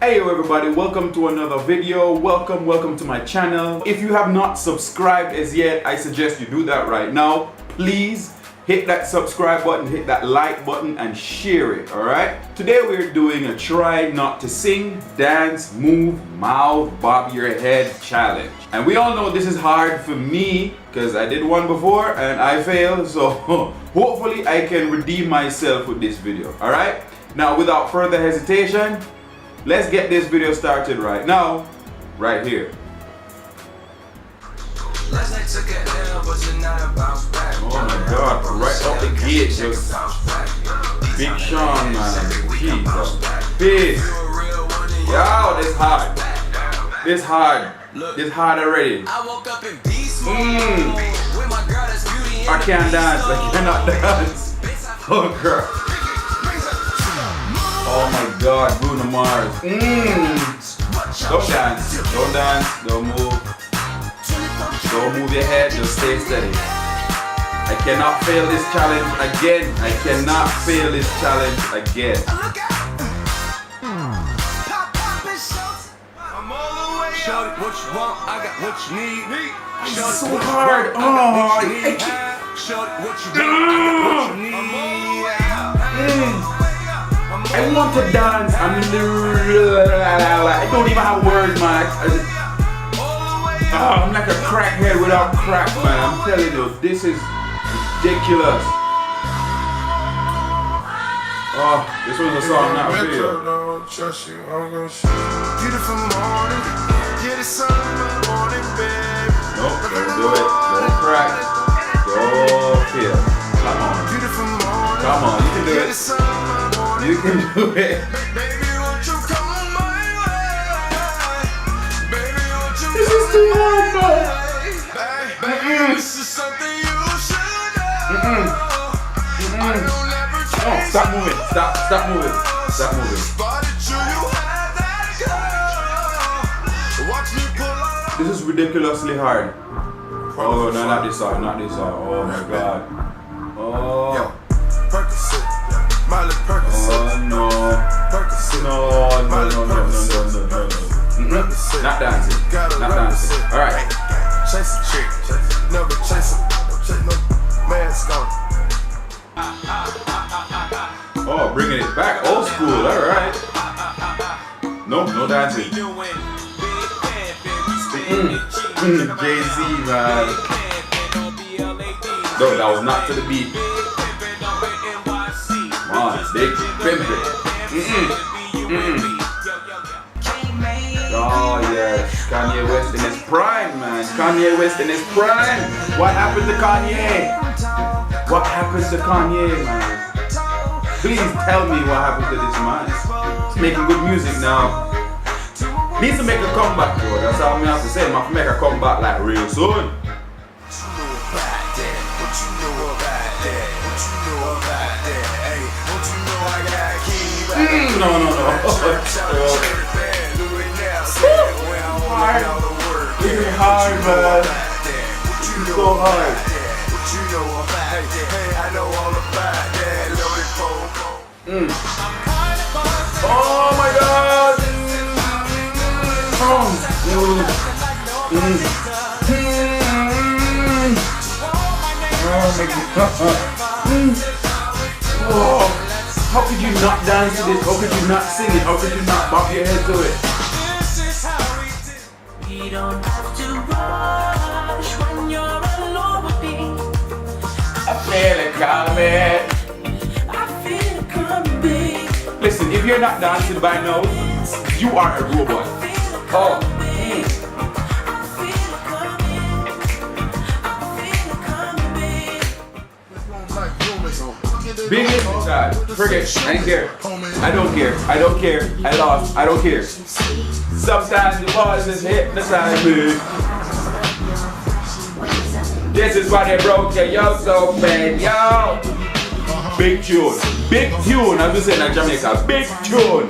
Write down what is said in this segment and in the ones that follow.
Hey everybody, welcome to another video. Welcome to my channel. If you have not subscribed as yet, I suggest you do that right now. Please hit that subscribe button, hit that like button and share it, alright? Today we're doing a try not to sing, dance, move, mouth, bob your head challenge. And we all know this is hard for me because I did one before and I failed, so hopefully I can redeem myself with this video, alright? Now without further hesitation, let's get this video started right now, right here. Oh my god, right off the gate, just Big Sean, man. Jesus. Peace. Yo, this hard. This hard. This hard already. I can't dance. I cannot dance. Oh girl. Oh my god, Bruno Mars. Don't dance. Don't dance. Don't move. Don't move your head, just stay steady. I cannot fail this challenge again. I cannot fail this challenge again. What you want, I got what you need. It's so hard. Oh, I can't. I want to dance. I don't even have words, man. I'm like a crackhead without crack, man. I'm telling you, this is ridiculous. Oh, this was a song, not a video. Beautiful morning, get the sun in the morning, babe. Nope, don't do it. Don't crack. Go feel. Come on. Beautiful morning, Come on, you can do it. You can do it. baby, won't you come my way? Baby, won't you This is too hard, man. baby, this is something you should know. I don't ever Oh, stop moving. Stop moving. Stop moving. spotted you had that girl. Watch me pull up. This is ridiculously hard. Oh, no, not this song, not this song. Oh my god. Oh. Percocet, Miley Percocet. Oh no. Percocet. No. Not dancing. Not dancing. Alright. Chase a chick, never chase no mask on. Oh, bringing it back. Old school. Alright. No dancing. Jay-Z, man. No, that was not to the beat. Come on, big pimpin'. Oh yes, Kanye West in his prime, man. Kanye West in his prime. What happened to Kanye? What happened to Kanye, man? Please tell me what happened to this man. He's making good music now. Needs to make a comeback, bro. That's all I'm gonna have to say. I'm gonna make a comeback like real soon. No. Hard. This is hard, man. This is so hard. Oh my god. Oh my god. Oh. How could you not dance to this? How could you not sing it? How could you not bob your head to it? We don't have to rush when you're alone with me. I feel it coming. I feel it coming. Listen, if you're not dancing by now, you are a robot. Oh. Big it, God, forget, I don't care. I don't care. I lost, I don't care. Sometimes the boys just hypnotize me. This is why they broke your yoke so bad, yo. Big tune, as we say in Jamaica, big tune.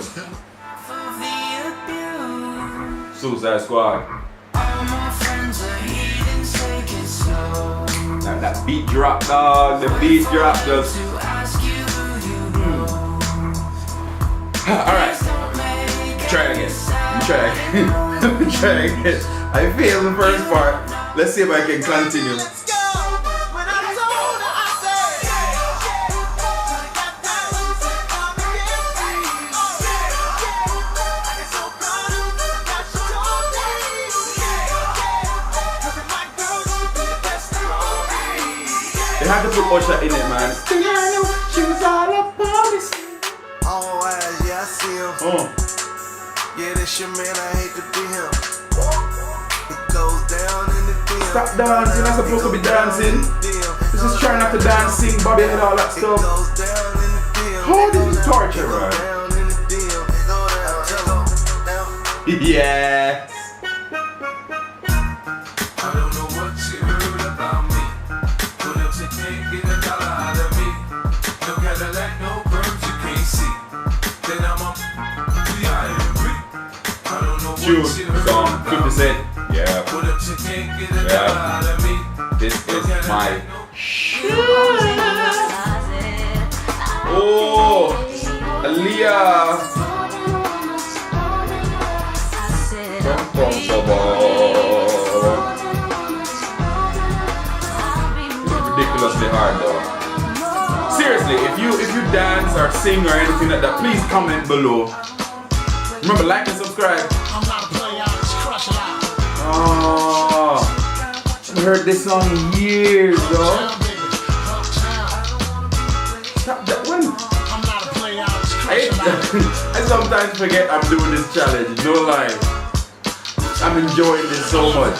Suicide Squad. That beat drop, dog. The beat drop just. Alright. Try again. Try again. Try again. I failed the first part. Let's see if I can continue. They had to put Usher in it, man. She was all about it. Oh, yeah, I see him. Oh. Yeah, that's your man, I hate to be him. It goes down in the DM. Stop dancing, I'm supposed to be dancing. This is trying not to dance, sing, Bobby and all that stuff. Goes down in the DM. Oh, this is torture, man. Down in the DM. Go down, tell 'em. Yes. I don't know what you heard about me. But if you can't get a dollar out of me, no Cadillac, no birds you can't see. Then I'm a B.I.M.B. I don't know what Tune, you heard song, about 50 me. Cent. Yeah. But if you can't get a dollar out of me, This no is Cadillac, my. no Oh, Aaliyah. Ridiculously hard though. Seriously, if you dance or sing or anything like that, please comment below. Remember, like and subscribe. I'm not a player, I just crush it out. Oh, I've heard this song in years though. Uptown, baby. Uptown. Stop that one. I'm not a player, I just crush it out. I sometimes forget I'm doing this challenge, no lie. I'm enjoying this so much.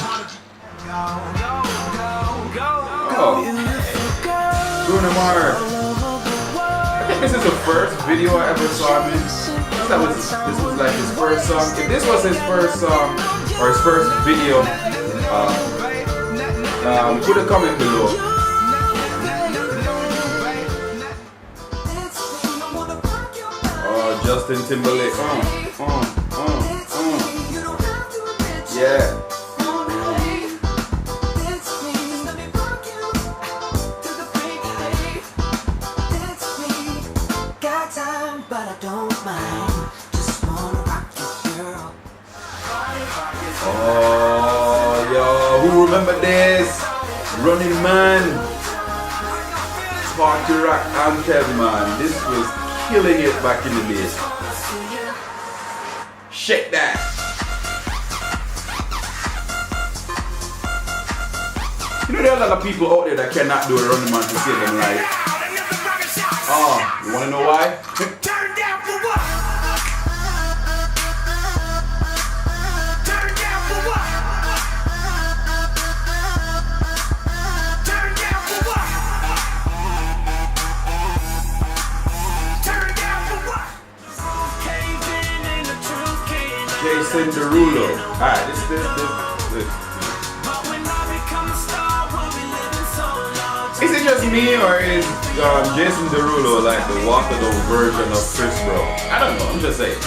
Oh, Bruno Mars. I think this is the first video I ever saw him in. This was like his first song. If this was his first song or his first video, put a comment below. Oh, Justin Timberlake. Yeah. Got time, but I don't mind. Just wanna rock your girl. Oh, yo, who remember this? Running Man. Party Rock Anthem, man. This was killing it back in the days. Shake that. You know there are a lot of people out there that cannot do a Running Man to save them life. Oh, you wanna know why? Turn down for what? Turn down for what? Turn down for what? Turn down for what? Caving in the truth, can't Jason Derulo. Alright, this. But when I become a star, we'll be living so long. Is it just me or is Jason Derulo like the watered down version of Chris Brown? I don't know, I'm just saying.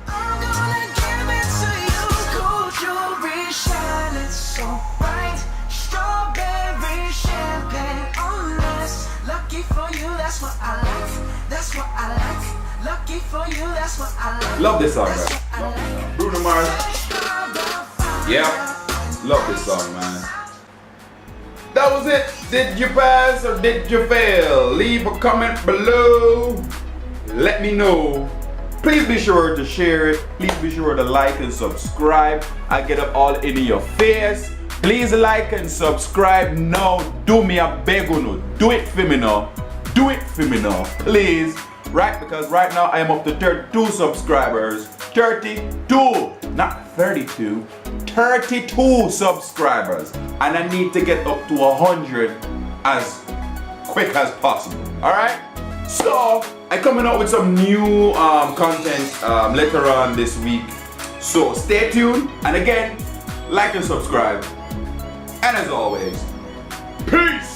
I'm gonna give it to you. Gold jewelry shining so bright. Strawberry champagne on us. Lucky for you, that's what I like. That's what I like. Lucky for you, that's what I like. Love this song, man. Bruno Mars. Yeah. Love this song, man. That was it. Did you pass or did you fail? Leave a comment below. Let me know. Please be sure to share it. Please be sure to like and subscribe. I get up all in your face. Please like and subscribe now. Do me a beg no. Do it for me now. Do it for me now. Please. Right, because right now I am up to 32 subscribers. 32, not 32. 32 subscribers. And I need to get up to 100 as quick as possible. Alright? So, I'm coming out with some new content later on this week. So, stay tuned. And again, like and subscribe. And as always, peace!